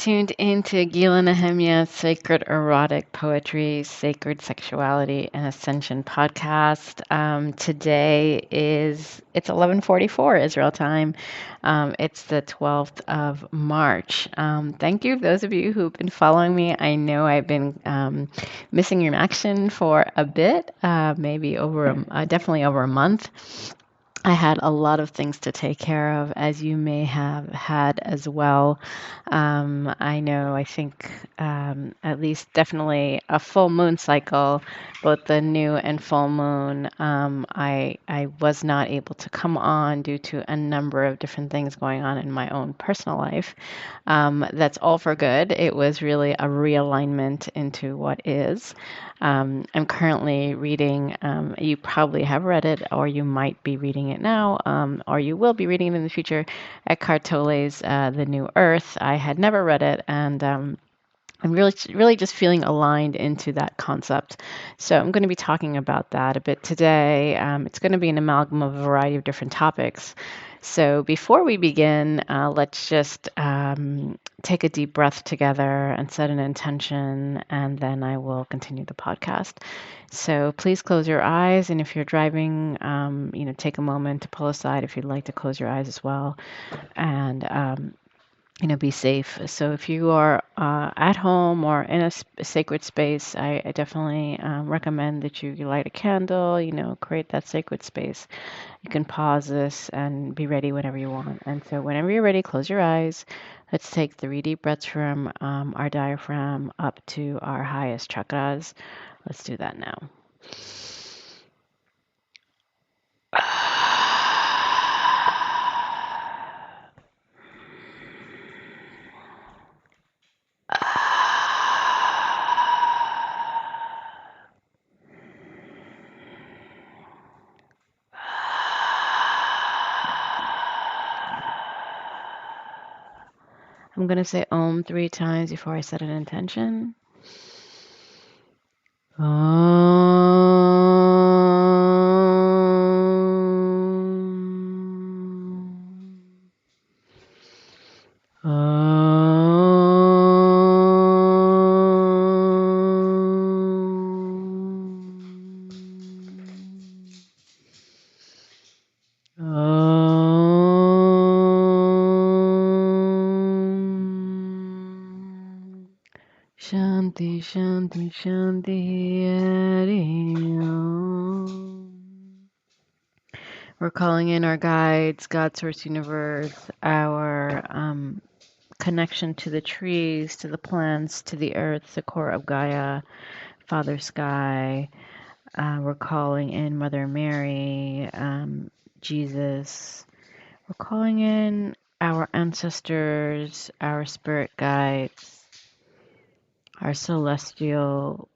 tuned into Gila Nehemiah's Sacred Erotic Poetry, Sacred Sexuality, and Ascension podcast. Today it's 11:44 Israel time. It's the 12th of March. Thank you, those of you who've been following me. I know I've been missing in action for a bit, maybe definitely over a month. I had a lot of things to take care of, as you may have had as well. I think at least definitely a full moon cycle, both the new and full moon. I was not able to come on due to a number of different things going on in my own personal life. That's all for good. It was really a realignment into what is. I'm currently reading, you probably have read it, or you might be reading it now, or you will be reading it in the future, Eckhart Tolle's The New Earth. I had never read it, and I'm really just feeling aligned into that concept. So I'm going to be talking about that a bit today. It's going to be an amalgam of a variety of different topics. So before we begin, let's just take a deep breath together and set an intention, and then I will continue the podcast. So please close your eyes, and if you're driving, take a moment to pull aside if you'd like to close your eyes as well, and be safe. So if you are at home or in a sacred space, I definitely recommend that you light a candle, create that sacred space. You can pause this and be ready whenever you want. And so whenever you're ready, close your eyes. Let's take 3 deep breaths from our diaphragm up to our highest chakras. Let's do that now. I'm going to say Om 3 times before I set an intention. Shanti, Shanti, Shanti, We're calling in our guides, God, Source, Universe, our connection to the trees, to the plants, to the earth, the core of Gaia, Father Sky. We're calling in Mother Mary, Jesus. We're calling in our ancestors, our spirit guides, our celestial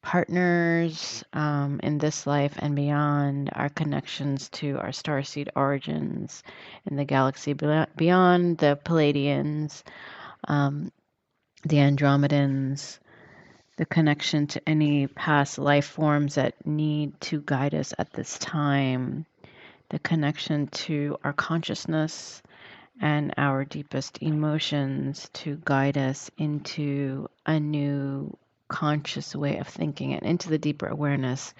partners in this life and beyond, our connections to our starseed origins in the galaxy beyond, the Palladians, the Andromedans, the connection to any past life forms that need to guide us at this time, the connection to our consciousness and our deepest emotions to guide us into a new conscious way of thinking and into the deeper awareness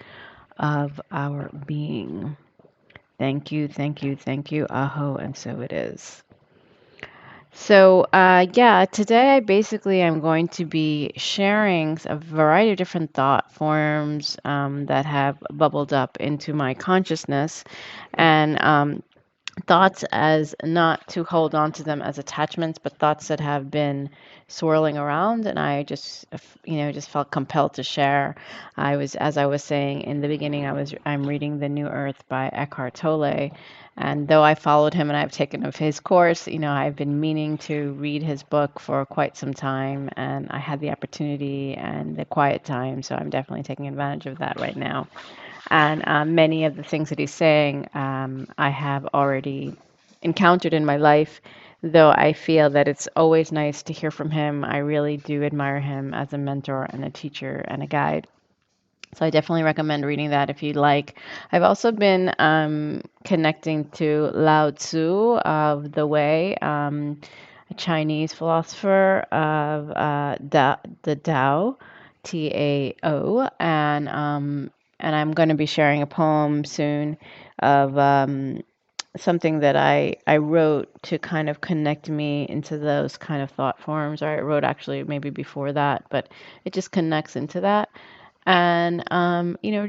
of our being. Thank you, thank you, thank you, Aho, and so it is. So, today I'm going to be sharing a variety of different thought forms that have bubbled up into my consciousness, and thoughts as not to hold on to them as attachments, but thoughts that have been swirling around, and I just felt compelled to share. As I was saying in the beginning, I'm reading The New Earth by Eckhart Tolle, and though I followed him and I've taken of his course, I've been meaning to read his book for quite some time, and I had the opportunity and the quiet time, so I'm definitely taking advantage of that right now. And many of the things that he's saying, I have already encountered in my life, though I feel that it's always nice to hear from him. I really do admire him as a mentor and a teacher and a guide. So I definitely recommend reading that if you'd like. I've also been connecting to Lao Tzu of The Way. a Chinese philosopher of the Tao, Tao, and I'm going to be sharing a poem soon of something that I wrote to kind of connect me into those kind of thought forms. Or I wrote actually maybe before that, but it just connects into that. And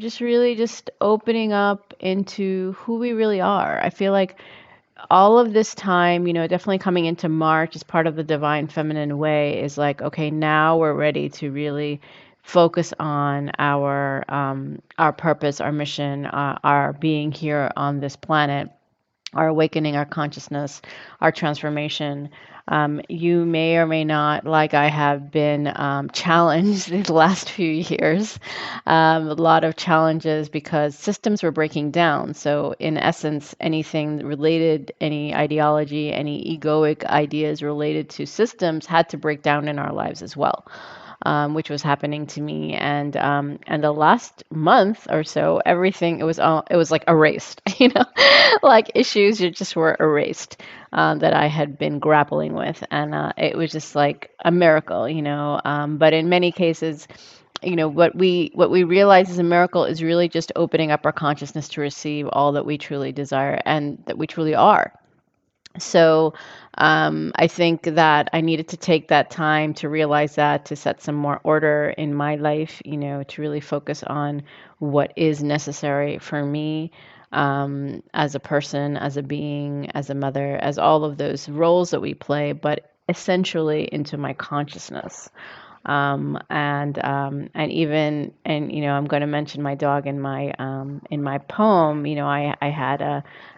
just really just opening up into who we really are. I feel like all of this time, definitely coming into March as part of the divine feminine way is like, okay, now we're ready to really focus on our purpose, our mission, our being here on this planet, our awakening, our consciousness, our transformation. You may or may not, like I have been challenged these last few years, a lot of challenges because systems were breaking down. So, in essence, anything related, any ideology, any egoic ideas related to systems had to break down in our lives as well, which was happening to me. And the last month or so, everything it was like erased, like issues just were erased that I had been grappling with, and it was just like a miracle, But in many cases, what we realize is a miracle is really just opening up our consciousness to receive all that we truly desire and that we truly are. So I think that I needed to take that time to realize that, to set some more order in my life, to really focus on what is necessary for me as a person, as a being, as a mother, as all of those roles that we play, but essentially into my consciousness. And even and I'm going to mention my dog in my poem. I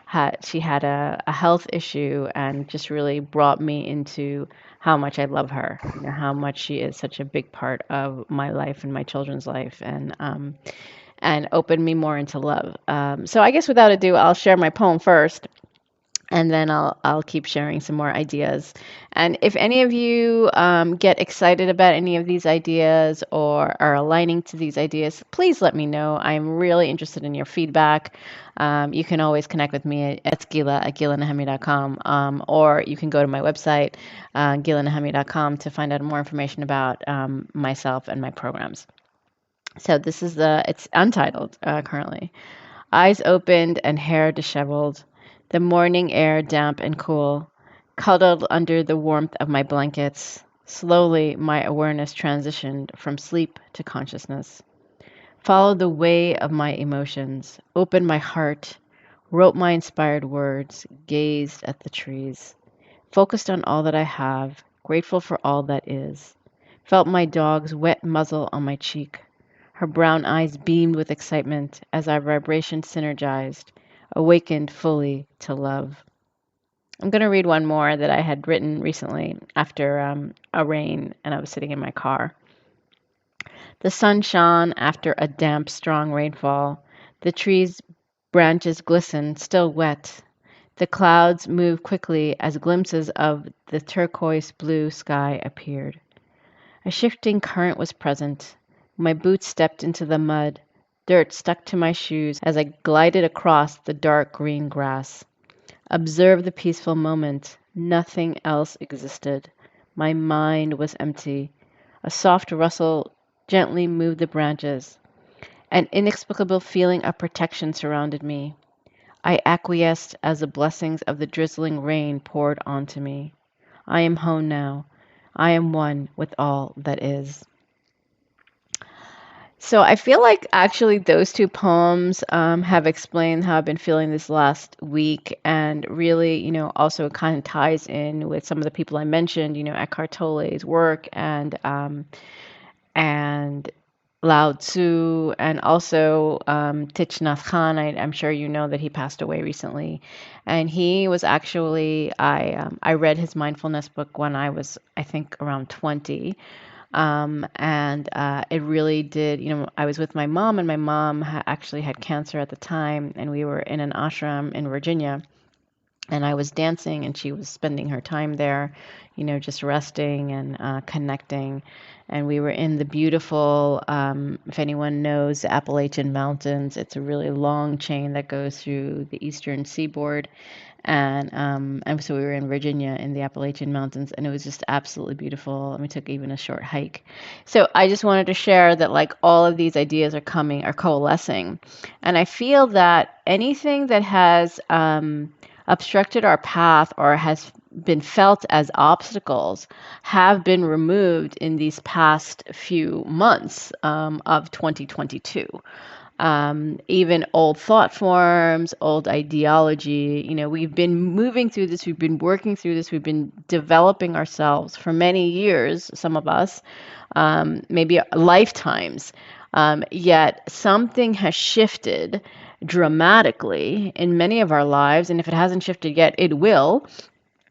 had she had a health issue and just really brought me into how much I love her, how much she is such a big part of my life and my children's life, and opened me more into love. So I guess without ado, I'll share my poem first, and then I'll keep sharing some more ideas. And if any of you get excited about any of these ideas or are aligning to these ideas, please let me know. I'm really interested in your feedback. You can always connect with me at gila@gilanahemi.com, or you can go to my website, gilanahemi.com, to find out more information about myself and my programs. So it's untitled currently. Eyes opened and hair disheveled, the morning air damp and cool, cuddled under the warmth of my blankets. Slowly, my awareness transitioned from sleep to consciousness. Followed the way of my emotions, opened my heart, wrote my inspired words, gazed at the trees, focused on all that I have, grateful for all that is. Felt my dog's wet muzzle on my cheek. Her brown eyes beamed with excitement as our vibrations synergized, awakened fully to love. I'm going to read one more that I had written recently after a rain, and I was sitting in my car. The sun shone after a damp, strong rainfall. The trees' branches glistened, still wet. The clouds moved quickly as glimpses of the turquoise blue sky appeared. A shifting current was present. My boots stepped into the mud. Dirt stuck to my shoes as I glided across the dark green grass. Observed the peaceful moment. Nothing else existed. My mind was empty. A soft rustle gently moved the branches. An inexplicable feeling of protection surrounded me. I acquiesced as the blessings of the drizzling rain poured onto me. I am home now. I am one with all that is. So I feel like actually those two poems have explained how I've been feeling this last week, and really, also kind of ties in with some of the people I mentioned, Eckhart Tolle's work and Lao Tzu, and also Thich Nhat Hanh. I'm sure you know that he passed away recently, and he was actually I read his mindfulness book when I was, I think, around 20. And it really did, I was with my mom, and my mom actually had cancer at the time, and we were in an ashram in Virginia. and I was dancing and she was spending her time there, just resting and connecting. And we were in the beautiful, if anyone knows the Appalachian Mountains, it's a really long chain that goes through the eastern seaboard. And so we were in Virginia in the Appalachian Mountains, and it was just absolutely beautiful. And we took even a short hike. So I just wanted to share that, like, all of these ideas are coalescing. And I feel that anything that has obstructed our path or has been felt as obstacles have been removed in these past few months of 2022. Even old thought forms, old ideology. We've been moving through this, we've been working through this, we've been developing ourselves for many years, some of us, maybe lifetimes. Yet something has shifted dramatically in many of our lives. And if it hasn't shifted yet, it will,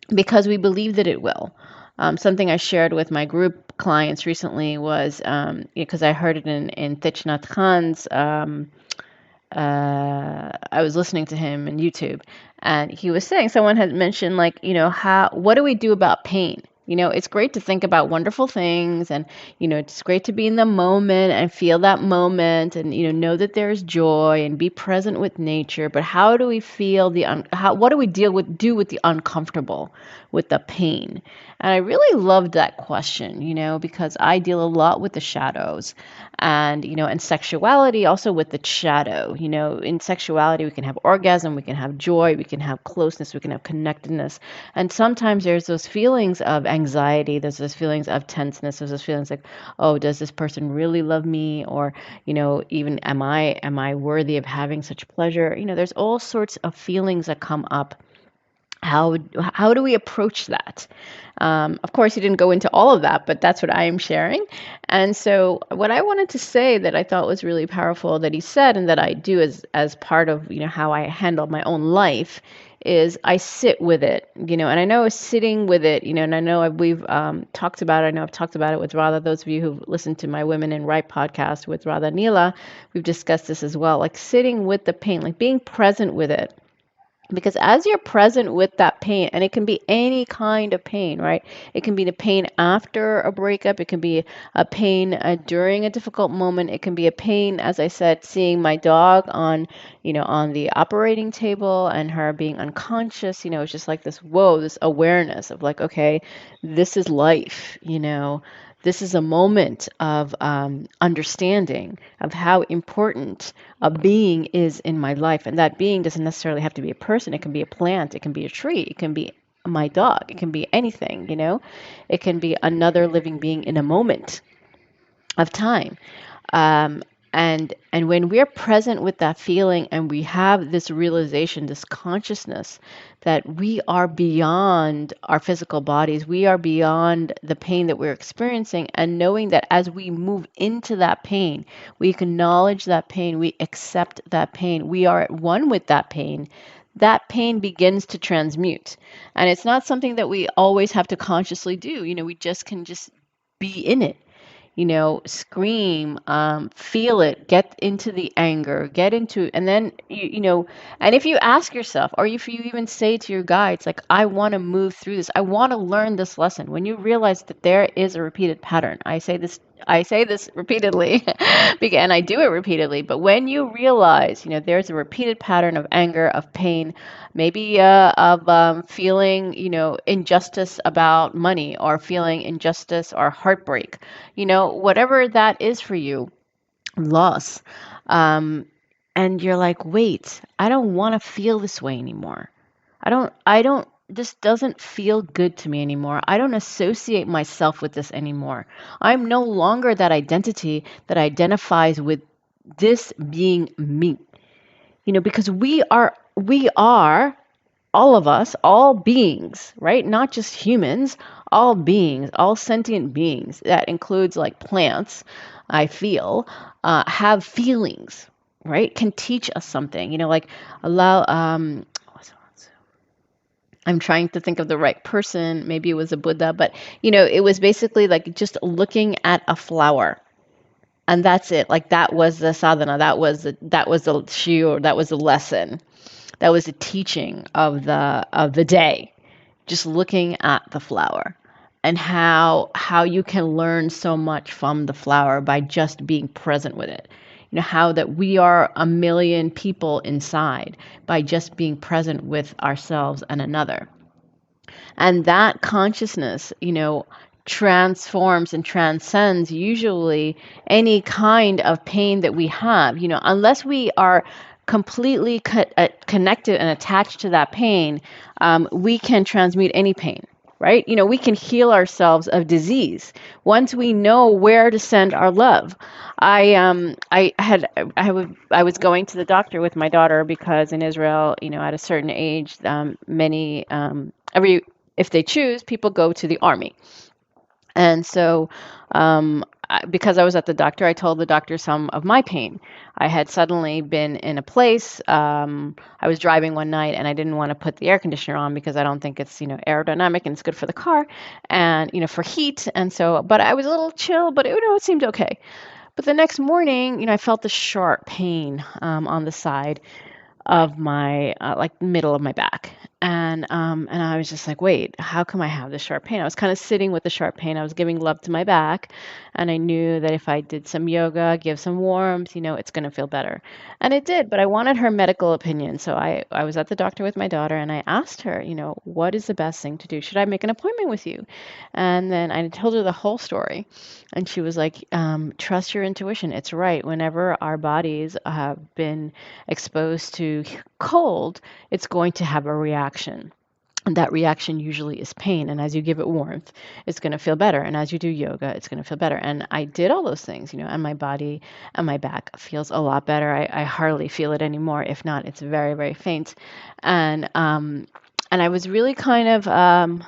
because we believe that it will. Something I shared with my group clients recently was, because I heard it in Thich Nhat Hanh's, I was listening to him on YouTube, and he was saying, someone had mentioned, like, what do we do about pain? It's great to think about wonderful things, and, it's great to be in the moment and feel that moment and, know that there's joy and be present with nature. But how do we feel what do we do with the uncomfortable, with the pain? And I really loved that question, because I deal a lot with the shadows and sexuality also with the shadow. In sexuality, we can have orgasm, we can have joy, we can have closeness, we can have connectedness. And sometimes there's those feelings of anxiety, there's those feelings of tenseness, there's those feelings like, oh, does this person really love me? Or, even am I worthy of having such pleasure? There's all sorts of feelings that come up. How do we approach that? Of course, he didn't go into all of that, but that's what I am sharing. And so what I wanted to say that I thought was really powerful that he said, and that I do as part of, how I handle my own life, is I sit with it, and I know sitting with it, and I know we've talked about it. I know I've talked about it with Radha. Those of you who've listened to my Women in Right podcast with Radha Neela, we've discussed this as well, like sitting with the pain, like being present with it. Because as you're present with that pain, and it can be any kind of pain, right? It can be the pain after a breakup. It can be a pain during a difficult moment. It can be a pain, as I said, seeing my dog on the operating table and her being unconscious. It's just like this awareness of like, okay, this is life, This is a moment of understanding of how important a being is in my life. And that being doesn't necessarily have to be a person. It can be a plant. It can be a tree. It can be my dog. It can be anything, It can be another living being in a moment of time. And when we're present with that feeling and we have this realization, this consciousness that we are beyond our physical bodies, we are beyond the pain that we're experiencing, and knowing that as we move into that pain, we acknowledge that pain, we accept that pain, we are at one with that pain begins to transmute. And it's not something that we always have to consciously do. We can just be in it. Scream, feel it, get into the anger, and then, and if you ask yourself, or if you even say to your guides, like, I want to move through this, I want to learn this lesson, when you realize that there is a repeated pattern, I say this repeatedly, and I do it repeatedly, but when you realize, there's a repeated pattern of anger, of pain, maybe of feeling, injustice about money, or feeling injustice or heartbreak, whatever that is for you, loss. And you're like, wait, I don't want to feel this way anymore. This doesn't feel good to me anymore. I don't associate myself with this anymore. I'm no longer that identity that identifies with this being me. Because we are all of us, all beings, right? Not just humans, all beings, all sentient beings. That includes like plants, I feel, have feelings, right? Can teach us something, like allow, I'm trying to think of the right person. Maybe it was a Buddha, but it was basically like just looking at a flower. And that's it. Like that was the sadhana. That was the shiur. That was the lesson. that was the teaching of the day, just looking at the flower, and how you can learn so much from the flower by just being present with it. How that we are a million people inside by just being present with ourselves and another. And that consciousness, transforms and transcends usually any kind of pain that we have, unless we are completely connected and attached to that pain. We can transmute any pain, right? We can heal ourselves of disease once we know where to send our love. I was going to the doctor with my daughter because in Israel, at a certain age, many if they choose, people go to the army. And so, because I was at the doctor, I told the doctor some of my pain. I had suddenly been in a place. I was driving one night and I didn't want to put the air conditioner on because I don't think it's, aerodynamic and it's good for the car and, for heat. And so, but I was a little chill, but it seemed okay. But the next morning, I felt the sharp pain on the side of my like middle of my back, and I was just like, wait, how come I have this sharp pain? I was kind of sitting with the sharp pain. I was giving love to my back, and I knew that if I did some yoga, give some warmth, it's going to feel better. And it did, but I wanted her medical opinion. So I was at the doctor with my daughter and I asked her, what is the best thing to do? Should I make an appointment with you? And then I told her the whole story. And she was like, trust your intuition. It's right. Whenever our bodies have been exposed to cold, it's going to have a reaction. And that reaction usually is pain. And as you give it warmth, it's going to feel better. And as you do yoga, it's going to feel better. And I did all those things, and my body and my back feels a lot better. I hardly feel it anymore. If not, it's very, very faint. And I was really kind of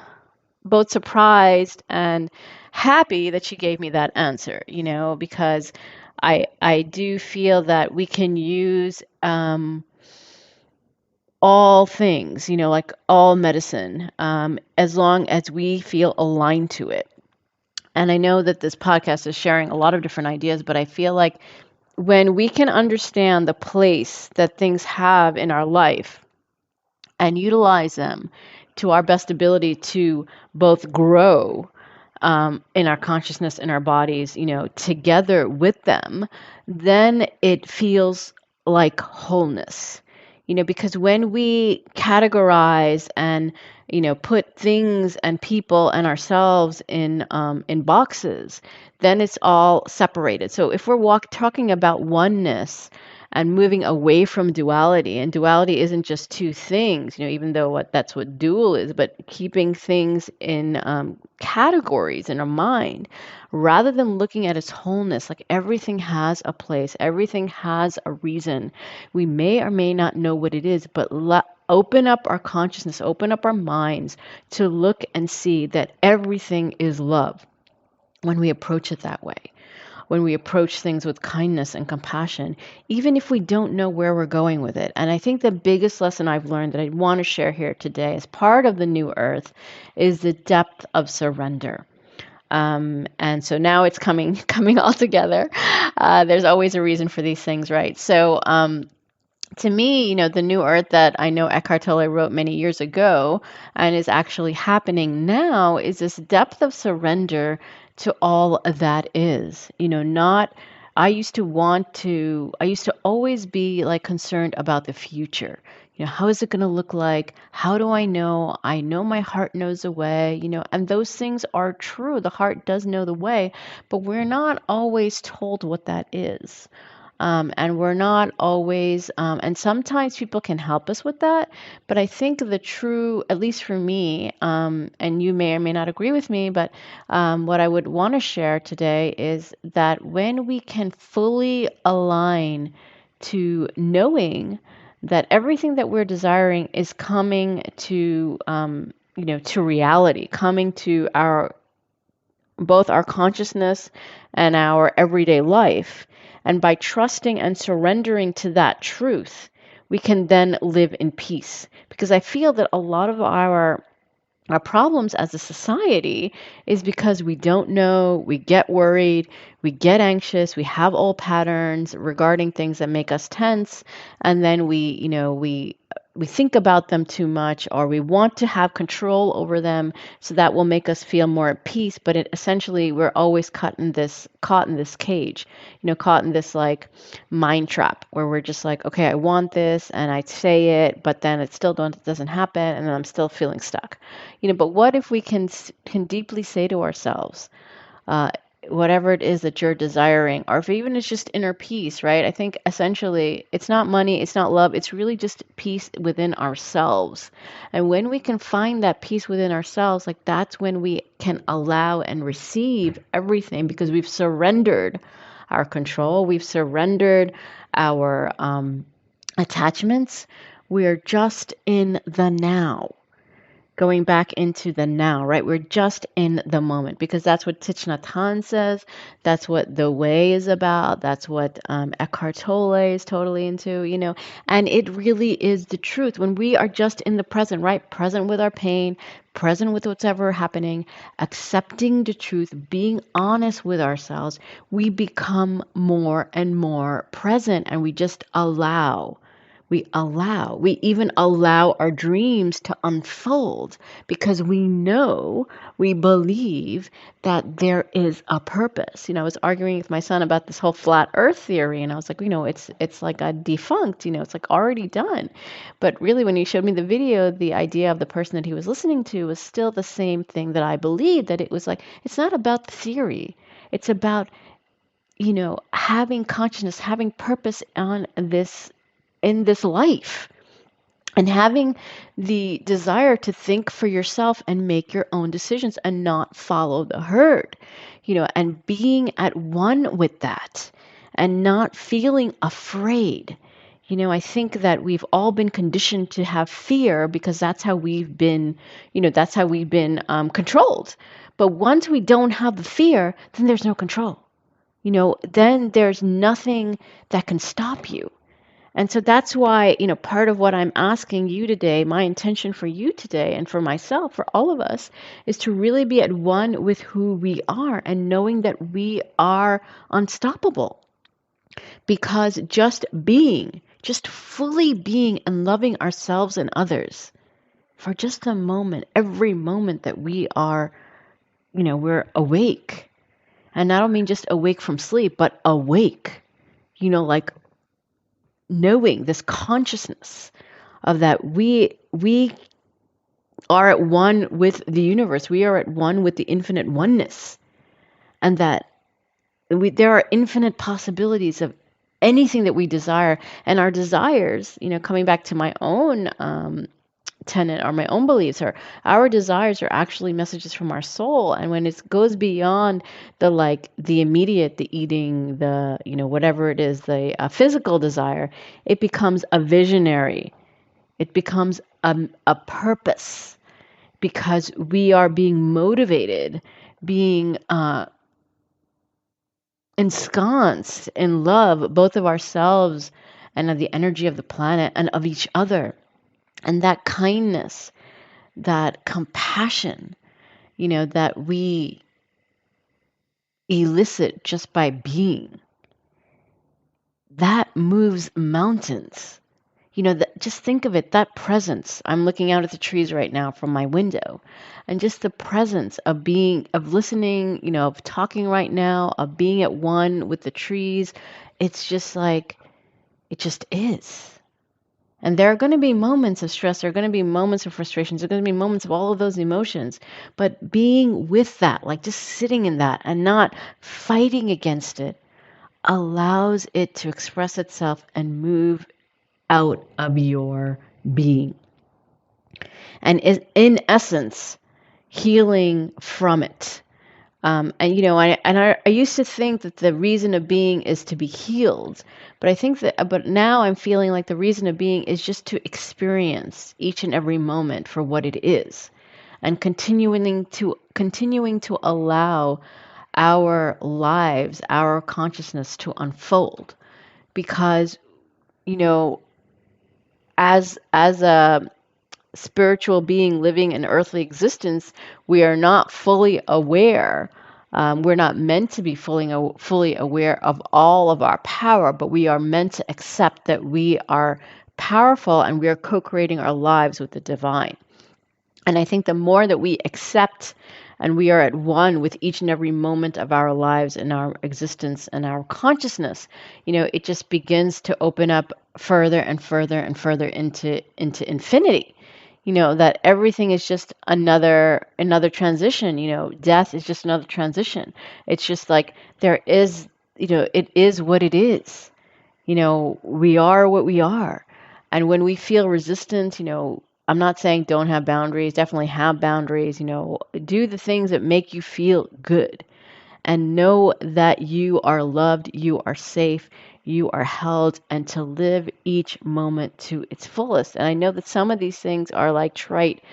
both surprised and happy that she gave me that answer, because I do feel that we can use all things, like all medicine, as long as we feel aligned to it. And I know that this podcast is sharing a lot of different ideas, but I feel like when we can understand the place that things have in our life and utilize them to our best ability to both grow in our consciousness, in our bodies, together with them, then it feels like wholeness. Because when we categorize and, put things and people and ourselves in boxes, then it's all separated. So if we're talking about oneness and moving away from duality, and duality isn't just two things, even though that's what dual is, but keeping things in categories in our mind, rather than looking at its wholeness, like everything has a place, everything has a reason. We may or may not know what it is, but open up our consciousness, open up our minds to look and see that everything is love when we approach it that way. When we approach things with kindness and compassion, even if we don't know where we're going with it. And I think the biggest lesson I've learned that I want to share here today as part of the new earth is the depth of surrender. And so now it's coming all together. There's always a reason for these things, right? So to me, the new earth that I know Eckhart Tolle wrote many years ago and is actually happening now is this depth of surrender to all that is. I used to always be like concerned about the future. How is it going to look like? How do I know? I know my heart knows the way, and those things are true. The heart does know the way, but we're not always told what that is. And we're not always, and sometimes people can help us with that. But I think the true, at least for me, and you may or may not agree with me, but what I would want to share today is that when we can fully align to knowing that everything that we're desiring is coming to, to reality, coming to both our consciousness and our everyday life. And by trusting and surrendering to that truth, we can then live in peace. Because I feel that a lot of our problems as a society is because we don't know, we get worried, we get anxious, we have old patterns regarding things that make us tense, and then we we think about them too much, or we want to have control over them, so that will make us feel more at peace. But it essentially, we're always caught in this cage, caught in this like mind trap, where we're just like, okay, I want this, and I say it, but then it still doesn't happen, and then I'm still feeling stuck. But what if we can deeply say to ourselves, uh, whatever it is that you're desiring, or if even it's just inner peace, right? I think essentially it's not money, it's not love, it's really just peace within ourselves. And when we can find that peace within ourselves, like that's when we can allow and receive everything, because we've surrendered our control, we've surrendered our attachments. We're just in the now, going back into the now, right? We're just in the moment, because that's what Thich Nhat Hanh says. That's what the way is about. That's what Eckhart Tolle is totally into. And it really is the truth. When we are just in the present, right? Present with our pain, present with what's ever happening, accepting the truth, being honest with ourselves, we become more and more present, and we just allow. We even allow our dreams to unfold, because we believe that there is a purpose. I was arguing with my son about this whole flat earth theory, and I was like, it's like a defunct, it's like already done. But really, when he showed me the video, the idea of the person that he was listening to was still the same thing that I believed, that it was like, it's not about the theory. It's about, having consciousness, having purpose in this life, and having the desire to think for yourself and make your own decisions and not follow the herd, and being at one with that and not feeling afraid. I think that we've all been conditioned to have fear, because that's how we've been, controlled. But once we don't have the fear, then there's no control. Then there's nothing that can stop you. And so that's why, part of what I'm asking you today, my intention for you today, and for myself, for all of us, is to really be at one with who we are, and knowing that we are unstoppable. Because just fully being and loving ourselves and others for just a moment, every moment that we are, we're awake. And I don't mean just awake from sleep, but awake, like knowing this consciousness of that we are at one with the universe, we are at one with the infinite oneness, and that there are infinite possibilities of anything that we desire. And our desires, coming back to my own tenet, or my own beliefs, are our desires are actually messages from our soul. And when it goes beyond the immediate, the eating, the whatever it is, the physical desire, it becomes a visionary, it becomes a purpose, because we are being motivated, being ensconced in love, both of ourselves and of the energy of the planet and of each other. And that kindness, that compassion, that we elicit just by being, that moves mountains. Just think of it, that presence. I'm looking out at the trees right now from my window, and just the presence of being, of listening, of talking right now, of being at one with the trees. It's just like, it just is. And there are going to be moments of stress, there are going to be moments of frustrations, there are going to be moments of all of those emotions. But being with that, like just sitting in that and not fighting against it, allows it to express itself and move out of your being. And is, in essence, healing from it. I used to think that the reason of being is to be healed, but now I'm feeling like the reason of being is just to experience each and every moment for what it is, and continuing to allow our lives, our consciousness to unfold, because as a spiritual being living an earthly existence, we are not fully aware. We're not meant to be fully aware of all of our power, but we are meant to accept that we are powerful, and we are co-creating our lives with the divine. And I think the more that we accept and we are at one with each and every moment of our lives and our existence and our consciousness, it just begins to open up further and further and further into infinity. That everything is just another transition. Death is just another transition. It's just like there is, it is what it is. We are what we are. And when we feel resistant, I'm not saying don't have boundaries, definitely have boundaries, do the things that make you feel good and know that you are loved, you are safe, you are held, and to live each moment to its fullest. And I know that some of these things are like trite,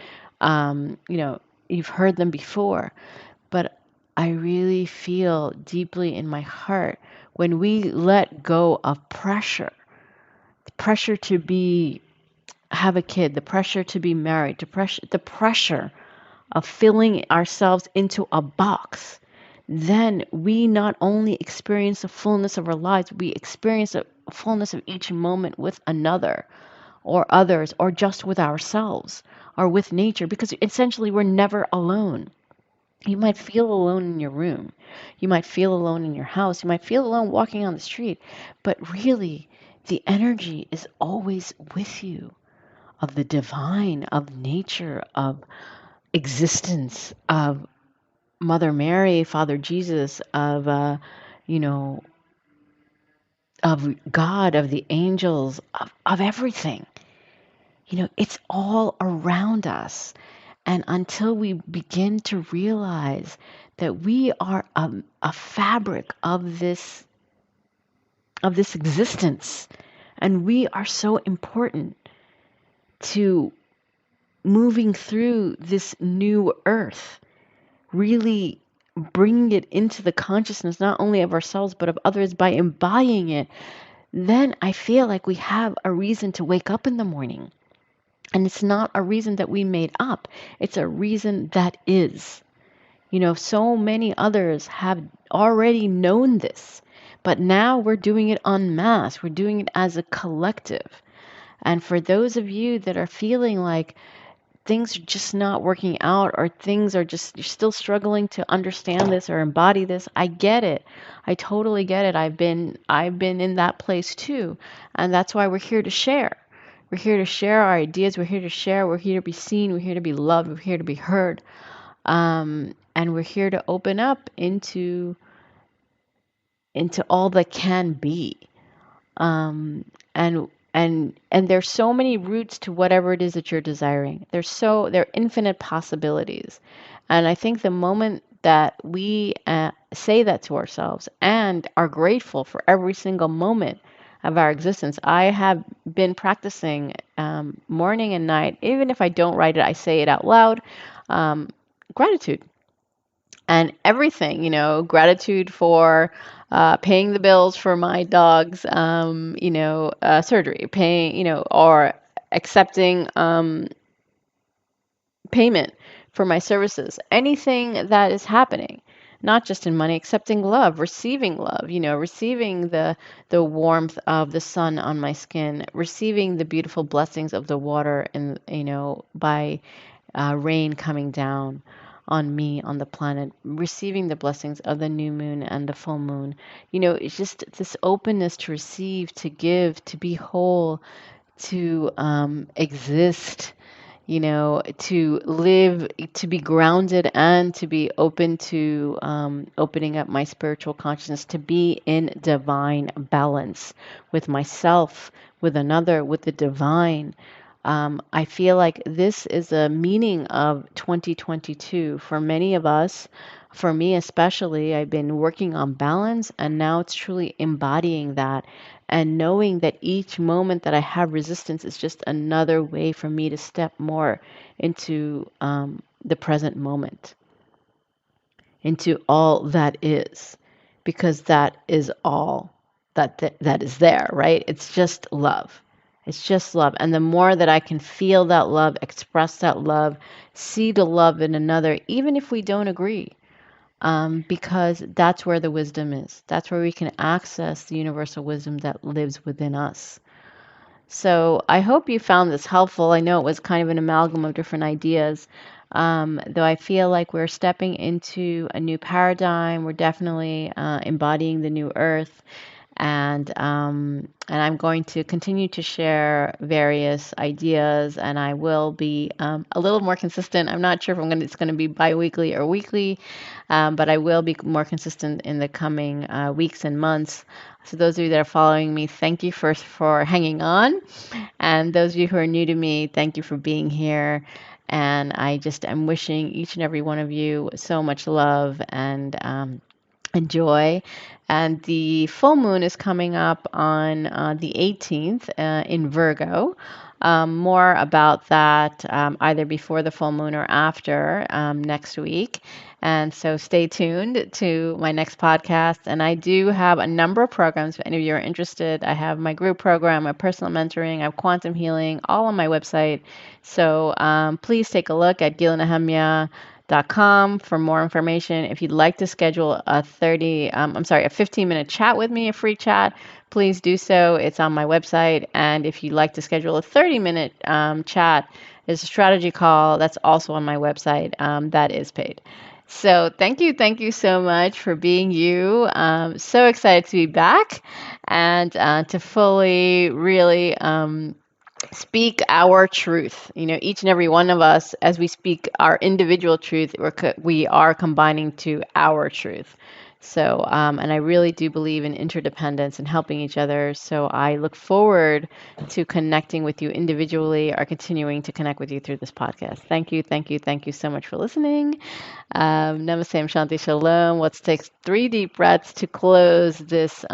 you've heard them before, but I really feel deeply in my heart when we let go of pressure, the pressure to have a kid, the pressure to be married, the pressure of filling ourselves into a box, then we not only experience the fullness of our lives, we experience the fullness of each moment with another or others or just with ourselves or with nature, because essentially we're never alone. You might feel alone in your room. You might feel alone in your house. You might feel alone walking on the street. But really, the energy is always with you of the divine, of nature, of existence, of Mother Mary, Father Jesus, you know, of God, of the angels, of everything. It's all around us. And until we begin to realize that we are a fabric of this existence, and we are so important to moving through this new earth, really bringing it into the consciousness not only of ourselves but of others by embodying it, then I feel like we have a reason to wake up in the morning. And it's not a reason that we made up. It's a reason that is. So many others have already known this, but now we're doing it en masse. We're doing it as a collective. And for those of you that are feeling like things are just not working out, or things are just, you're still struggling to understand this or embody this, I get it. I totally get it. I've been in that place too. And that's why we're here to share. We're here to share our ideas. We're here to share. We're here to be seen. We're here to be loved. We're here to be heard. And we're here to open up into all that can be. And there's so many routes to whatever it is that you're desiring. There are infinite possibilities. And I think the moment that we say that to ourselves and are grateful for every single moment of our existence. I have been practicing morning and night. Even if I don't write it, I say it out loud. Gratitude. And everything, gratitude for paying the bills for my dog's, surgery, paying, or accepting payment for my services, anything that is happening, not just in money, accepting love, receiving the warmth of the sun on my skin, receiving the beautiful blessings of the water and, by rain coming down on me, on the planet, receiving the blessings of the new moon and the full moon. It's just this openness to receive, to give, to be whole, to exist, to live, to be grounded, and to be open to opening up my spiritual consciousness, to be in divine balance with myself, with another, with the divine. I feel like this is a meaning of 2022 for many of us. For me especially, I've been working on balance, and now it's truly embodying that and knowing that each moment that I have resistance is just another way for me to step more into the present moment, into all that is, because that is all that is there, right? It's just love. It's just love. And the more that I can feel that love, express that love, see the love in another, even if we don't agree, because that's where the wisdom is. That's where we can access the universal wisdom that lives within us. So I hope you found this helpful. I know it was kind of an amalgam of different ideas. Though I feel like we're stepping into a new paradigm, we're definitely embodying the new earth, and I'm going to continue to share various ideas, and I will be a little more consistent. I'm not sure if it's going to be biweekly or weekly, but I will be more consistent in the coming weeks and months. So those of you that are following me, thank you first for hanging on, and those of you who are new to me, thank you for being here. And I just am wishing each and every one of you so much love and joy. And the full moon is coming up on the 18th in Virgo. More about that either before the full moon or after next week. And so stay tuned to my next podcast. And I do have a number of programs. If any of you are interested, I have my group program, my personal mentoring, I have quantum healing, all on my website. So please take a look at gilanahemya.com for more information. If you'd like to schedule a 15-minute chat with me, a free chat, please do so. It's on my website. And if you'd like to schedule a 30-minute chat, there's a strategy call that's also on my website that is paid. So thank you so much for being you. So excited to be back and to fully really speak our truth. You know, each and every one of us, as we speak our individual truth, we are combining to our truth. So, and I really do believe in interdependence and helping each other. So I look forward to connecting with you individually or continuing to connect with you through this podcast. Thank you so much for listening. Namaste, Shanti, Shalom. Let's take 3 deep breaths to close this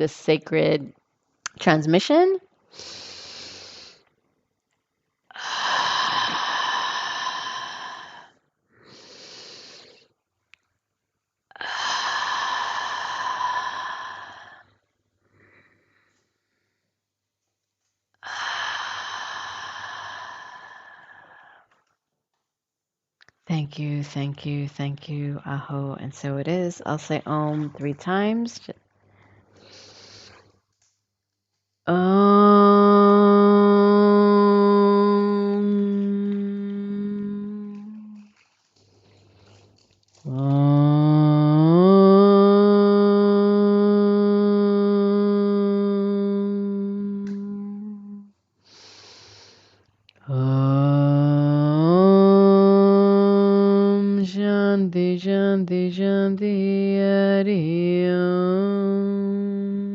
sacred transmission. Thank you, Aho. And so it is. I'll say Om 3 times. Om. Om Shanti Shanti Shanti Hari Om.